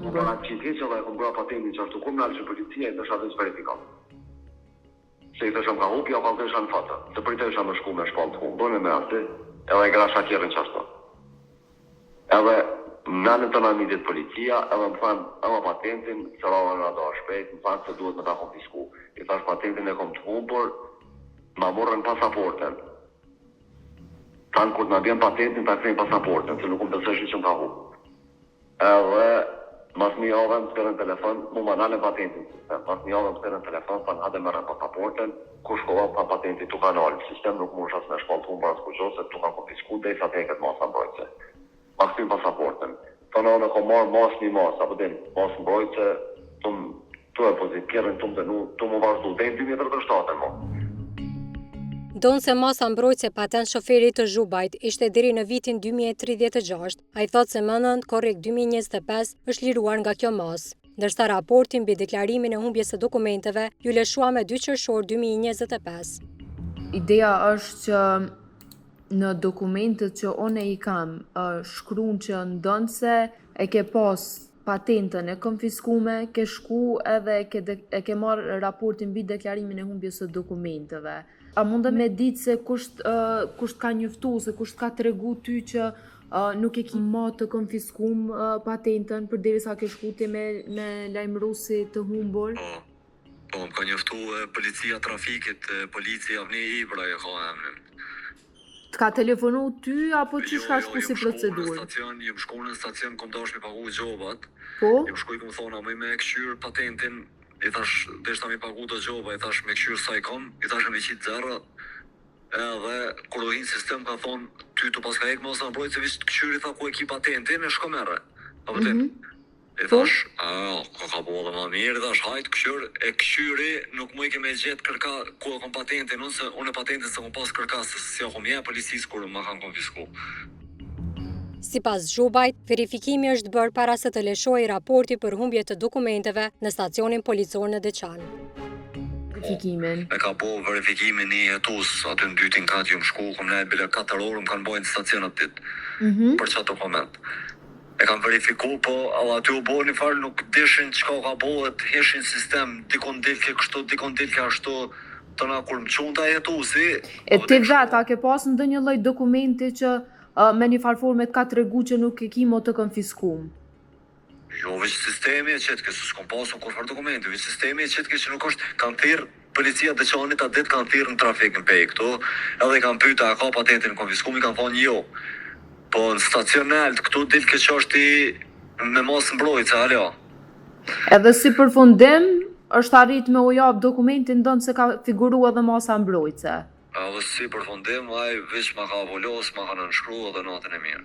Ku para qitë që dhe e kom bra patentin që ashtu kum nalë që policia e të shatë që verifikam. Se i të shumë ka hupi, o kalë të shanë fatë. Se për i të shanë më shku me shpallë të humë, me asti, edhe e gra shakjerën që ashtu. Edhe nalën të namitit policia, edhe më thanë, ama patentin, se rava nga do a shpejt, më thanë se duhet me ta konfisku. I thash patentin e kom të humë, por ma morën pasaporten. Tanë kur t'na bjen patentin, ta krejnë pasaporten, se nuk më pësëshi që më ka humë. Edhe mas një javë më shkërën telefon, mu ma nalën patentin. Mas një javë më shkërën telefon, pa në hade mërën pasaporten, ku shkova pa patentin tu ka nalë. Sistem nuk mu shas me shpallë të humë për asku gjo, se tu ka konfisku, dhe i sa teket masa mbrojtëse. Ma këtyn pasaporten. Të në anë e kom marë mas një mas, apo din, mas mbrojtëse, tu e pozit kjerën, tu mu vazhdu, dhe në 2007 mo. Donë se masa mbrojtëse patent shoferit të Zhubajt ishte deri në vitin 2036, a i thotë se më nënt korrekt 2025 është liruar nga kjo mas, ndërsa raportin mbi deklarimin e humbjes së dokumenteve ju lëshua me 2 qershor 2025. Ideja është që në dokumentet që one i kam shkruan që ndonë se e ke pas patentën e konfiskume, ke shku edhe e ke marrë raportin mbi deklarimin e humbjes së dokumenteve. A mundë me ditë se kusht ka njoftu, se kusht ka tregu ty që nuk e ki ma të konfiskum patentën për derisa ke shkuti me lajmërusi të humbur? Po, më ka njoftu policia trafikit, policia vni i pra e ka emrin. T'ka telefonu ty apo që shka shku si procedurë? Jem shku në stacion, kom dash me pagu gjobat. Po? Jem shku i kom thona, me këshyr patentin, i thash, deshta mi pagu të gjoba, i thash me këshyr sa i kom, i thash me qitë zera, edhe kur do hinë sistem ka thonë, ty të pas ka ek mos në mbrojtë, se vishë këshyr i tha ku e ki patentin, e shko mere. Apo tin? I thash, ka po dhe ma mirë, i thash, hajt këshyr, e këshyri nuk mu i keme gjetë kërka ku e kom patentin, unë e patentin se kom pas kërka, se si ja kom je policis kur ma kanë konfisku. Sipas Zhubajt, verifikimi është bërë para se të lëshojë raporti për humbje të dokumenteve në stacionin policor në Deçan. Verifikimin? E ka po verifikimin një jetus, aty në dytin katë ju më shku, kom nejt bile 4 orë më kanë bojnë stacionat dit, për qatë dokument. E kam verifiku, po aty u bo një farë nuk dishin qka ka bo, të heshin sistem, dikon dilke kështu, dikon dilke ashtu, të na kur më qunë ta jetusi. E ti vetë, a ke pas në ndonjë lloj dokumenti që me një farformet ka të regu që nuk e ki mo të konfiskum? Jo, veç sistemi e qetke, se s'kom pasu kur farë dokumenti, veç sistemi e qetke që nuk është, kanë thirë policia Deçanit atë ditë kanë thirë në trafik në pej këtu, edhe kanë pyta a ka patentin në konfiskum, i kanë thonë jo. Po në stacionelt këtu dilke që është i me mos mbrojtëse, alo. Edhe si përfundim, është arrit me u jap dokumentin ndonë se ka figuru edhe masa mbrojtëse. Edhe si përfundim, aj veç ma ka volos, ma ka nënshkru edhe natën e mirë.